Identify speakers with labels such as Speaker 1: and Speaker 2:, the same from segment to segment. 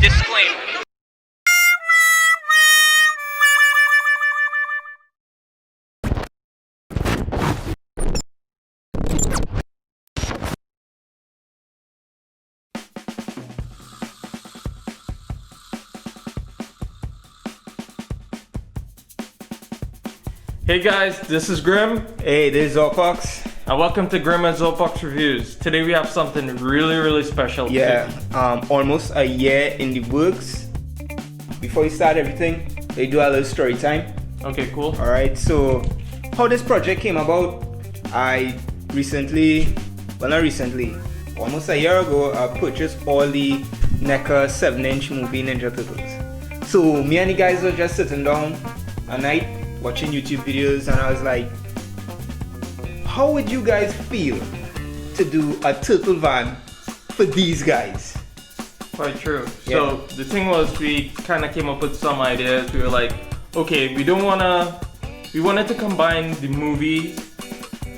Speaker 1: Disclaimer.
Speaker 2: Hey guys, this is Grim.
Speaker 3: Hey, this is Zopox.
Speaker 2: And welcome to Grim and Zopox Reviews. Today we have something really special.
Speaker 3: Yeah, almost a year in the works. Before we start everything, they do a little story time.
Speaker 2: Okay, cool.
Speaker 3: Alright, so how this project came about, I recently, well not recently, almost a year ago, I purchased all the Neca 7-inch movie Ninja Turtles. So me and the guys were just sitting down at night watching YouTube videos, and I was like, how would you guys feel to do a turtle van for these guys?
Speaker 2: Quite true.
Speaker 3: Yeah.
Speaker 2: So the thing was, we kind of came up with some ideas. We were like, okay, we wanted to combine the movie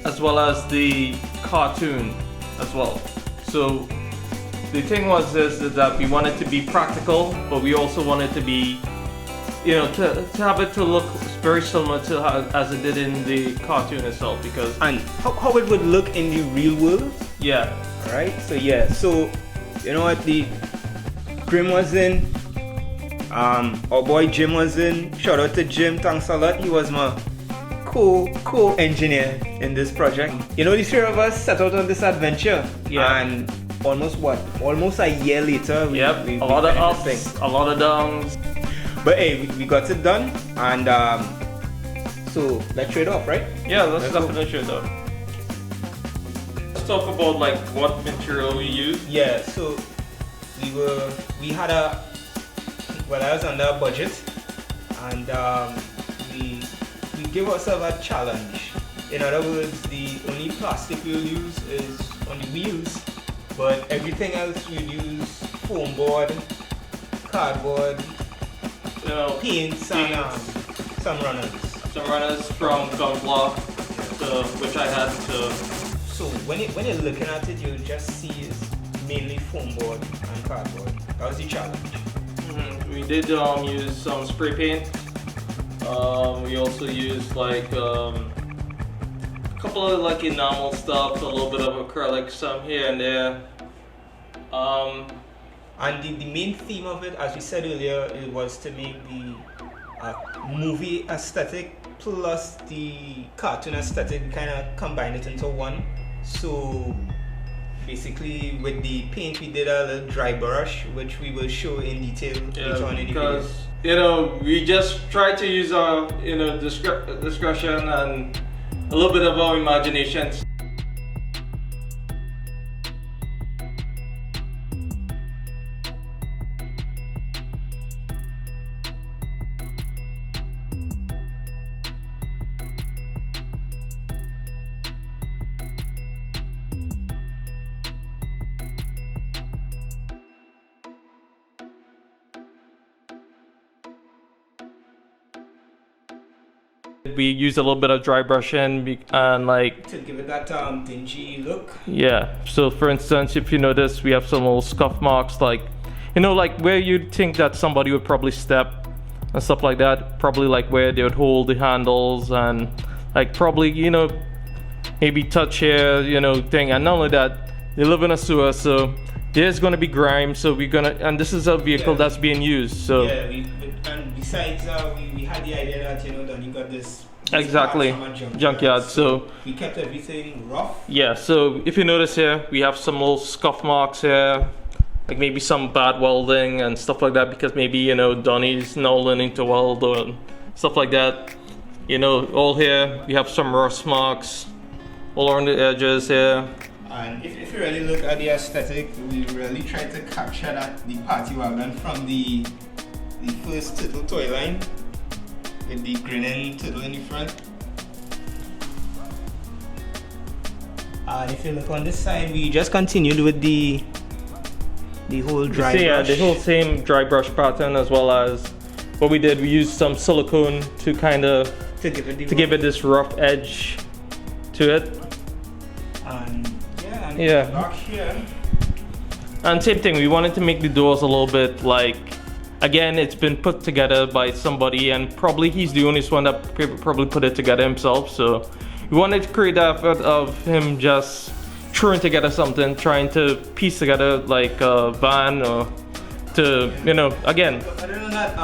Speaker 2: as well as the cartoon as well. So the thing was is that we wanted to be practical, but we also wanted to be, you know, to have it to look very similar to as it did in the cartoon itself, because
Speaker 3: And how it would look in the real world.
Speaker 2: yeah.
Speaker 3: Alright, so yeah, so you know what, the Grim was in, our boy Jim was in. Shout out to Jim, thanks a lot. He was my co-engineer in this project. You know, the three of us set out on this adventure.
Speaker 2: Yeah.
Speaker 3: And almost a year later, we
Speaker 2: A lot of
Speaker 3: finished this
Speaker 2: ups,
Speaker 3: thing.
Speaker 2: a lot of downs.
Speaker 3: But hey, we got it done, and so let's trade off, right?
Speaker 2: Yeah, let's
Speaker 3: go.
Speaker 2: definitely show that. Let's talk about like what material we use.
Speaker 3: Yeah, so we had I was under a budget, and we gave ourselves a challenge. In other words, the only plastic we'll use is on the wheels, but everything else we'll use foam board, cardboard,
Speaker 2: You know,
Speaker 3: paints, and some runners.
Speaker 2: some runners from gum block, which I had to.
Speaker 3: So when you're looking at it, you'll just see it's mainly foam board and cardboard. That was the challenge.
Speaker 2: We did use some spray paint. We also used like a couple of like enamel stuff, a little bit of acrylic, some here and there.
Speaker 3: And the main theme of it, as we said earlier, it was to make the movie aesthetic plus the cartoon aesthetic, kind of combine it into one. So basically with the paint we did a little dry brush, which we will show in detail later on in the video.
Speaker 2: Because you know, we just tried to use our discretion and a little bit of our imagination. We used a little bit of dry brushing and like,
Speaker 3: To give it that dingy look.
Speaker 2: yeah. So for instance, if you notice, we have some little scuff marks, like, you know, like where you'd think that somebody would probably step and stuff like that. Probably like where they would hold the handles and like probably, you know, maybe touch here, you know, thing. And not only that, they live in a sewer, so there's gonna be grime. So and this is a vehicle that's being used. So
Speaker 3: Yeah, and besides, we had the idea that, you know, Donnie got this
Speaker 2: exactly,
Speaker 3: parts from a
Speaker 2: junkyard. So
Speaker 3: we kept everything rough.
Speaker 2: yeah, so if you notice here, we have some little scuff marks here, like maybe some bad welding and stuff like that, because maybe, you know, Donnie's now learning to weld or stuff like that. You know, all here, we have some rust marks all around the edges here.
Speaker 3: And if you really look at the aesthetic, we really tried to capture that, the party wagon from the first turtle toy line, with the grinning turtle in the front. And if you look on this side, we just continued with the whole dry
Speaker 2: See,
Speaker 3: brush.
Speaker 2: the whole same dry brush pattern, as well as what we did, we used some silicone to kind of
Speaker 3: to give it
Speaker 2: this rough edge to it.
Speaker 3: And yeah, and
Speaker 2: Yeah.
Speaker 3: back here
Speaker 2: And same thing, we wanted to make the doors a little bit like, again, it's been put together by somebody, and probably he's the only one that probably put it together himself. So we wanted to create that effort of him just throwing together something, trying to piece together like a van, or to, you know, again.
Speaker 3: Other than that,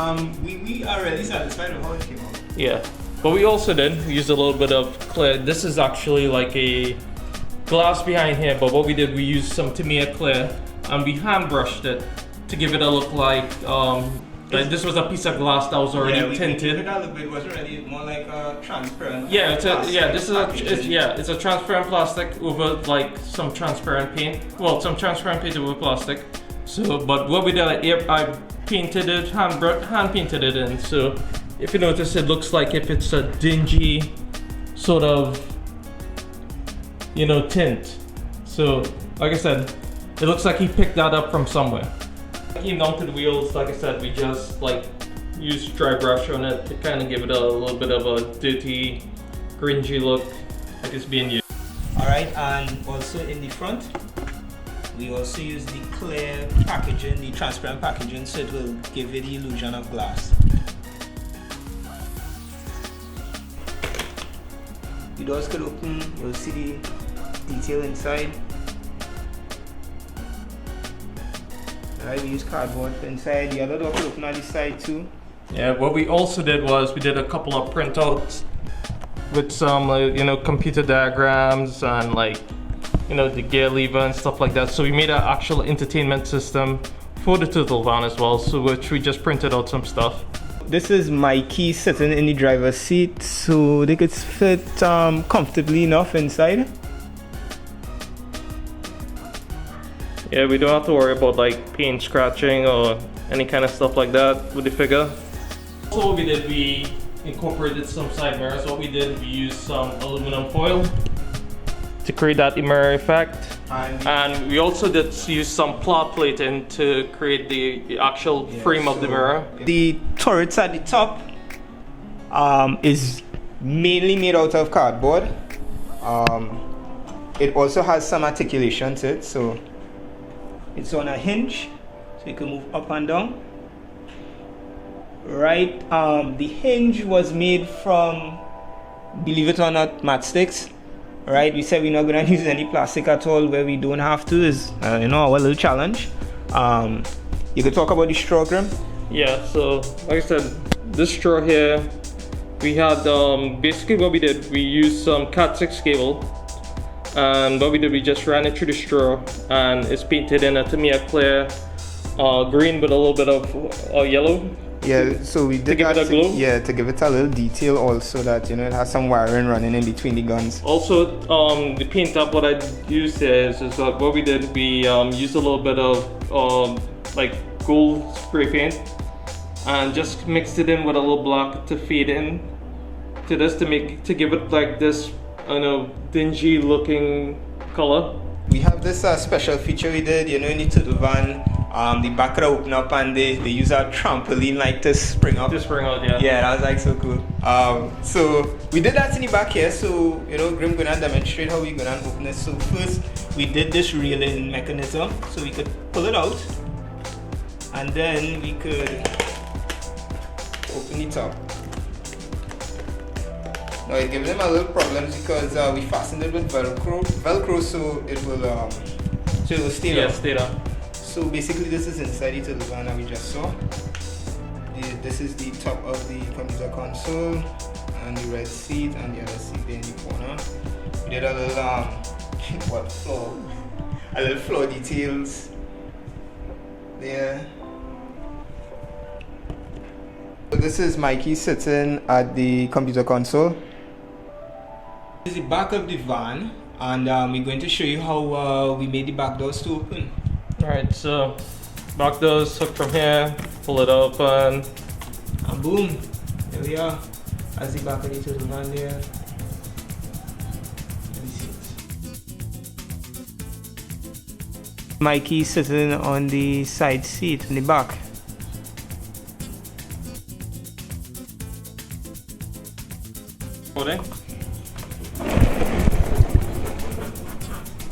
Speaker 3: we are really satisfied with how it came out.
Speaker 2: Yeah, but we also did use a little bit of clear. This is actually like a glass behind here, but what we did, we used some Tamiya clear and we hand brushed it to give it a look like this was a piece of glass that was already tinted.
Speaker 3: It was already more like a transparent.
Speaker 2: Yeah, it's a transparent plastic over like some transparent paint. Well, some transparent paint over plastic. So, but what we did, I painted it, hand painted it in. So, if you notice, it looks like if it's a dingy sort of, you know, tint. So, like I said, it looks like he picked that up from somewhere. Came down to the wheels, like I said, we just like used dry brush on it to kind of give it a little bit of a dirty, cringy look, like it's being used.
Speaker 3: Alright, and also in the front, we also use the clear packaging, the transparent packaging, so it will give it the illusion of glass. The doors could open, you'll see the detail inside. Alright, we use cardboard for inside. The other door could open on this side too.
Speaker 2: Yeah, what we also did was we did a couple of printouts with some, you know, computer diagrams and like, you know, the gear lever and stuff like that. So we made an actual entertainment system for the turtle van as well, so which we just printed out some stuff.
Speaker 3: This is Mikey sitting in the driver's seat, so they could fit comfortably enough inside.
Speaker 2: Yeah, we don't have to worry about like paint scratching or any kind of stuff like that with the figure. So what we did, we incorporated some side mirrors. What we did, we used some aluminum foil to create that mirror effect. And we also did use some plot plating to create the actual frame of the mirror.
Speaker 3: The turrets at the top is mainly made out of cardboard. It also has some articulation to it, so it's on a hinge, so you can move up and down. Right, the hinge was made from, believe it or not, matchsticks. Right, we said we're not gonna use any plastic at all where we don't have to. Is you know, our little challenge. You could talk about the straw, Grim.
Speaker 2: Yeah, so like I said, this straw here, we had basically what we did, we used some Cat 6 cable, and what we did, we just ran it through the straw, and it's painted in a Tamiya clear green with a little bit of yellow.
Speaker 3: Yeah, so we did
Speaker 2: to give it a glow.
Speaker 3: Yeah, to give it a little detail also, that, you know, it has some wiring running in between the guns.
Speaker 2: Also, the paint up, what I used is that what we did, we used a little bit of like gold spray paint and just mixed it in with a little black to fade in to this, to give it like this, I know, dingy looking color.
Speaker 3: We have this special feature we did, you know, in the turtle van. The back could open up and they use a trampoline like to spring up.
Speaker 2: To spring out, yeah.
Speaker 3: Yeah, that was like so cool. So we did that in the back here. So, you know, Grim gonna demonstrate how we're gonna open it. So first, we did this railing mechanism, so we could pull it out, and then we could open the top. Now it gives them a little problems because we fastened it with Velcro, so it will stay down.
Speaker 2: Yeah, stay down.
Speaker 3: So basically this is inside the turtle van that we just saw. This is the top of the computer console and the red seat and the other seat there in the corner. We did a little floor details there. So this is Mikey sitting at the computer console. This is the back of the van, and we're going to show you how we made the back doors to open.
Speaker 2: Alright, so back doors hook from here, pull it open,
Speaker 3: and boom, there we are. That's the back of the turtle van there. Let me see it. Mikey sitting on the side seat in the back.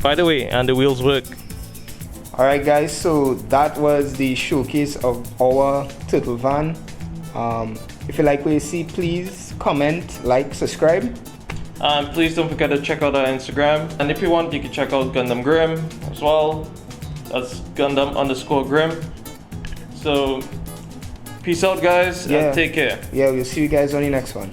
Speaker 2: By the way, and the wheels work.
Speaker 3: Alright guys, so that was the showcase of our turtle van. If you like what you see, please comment, like, subscribe.
Speaker 2: And please don't forget to check out our Instagram. And if you want, you can check out Gundam Grim as well. That's Gundam_Grim. So, peace out guys, and take care.
Speaker 3: Yeah, we'll see you guys on the next one.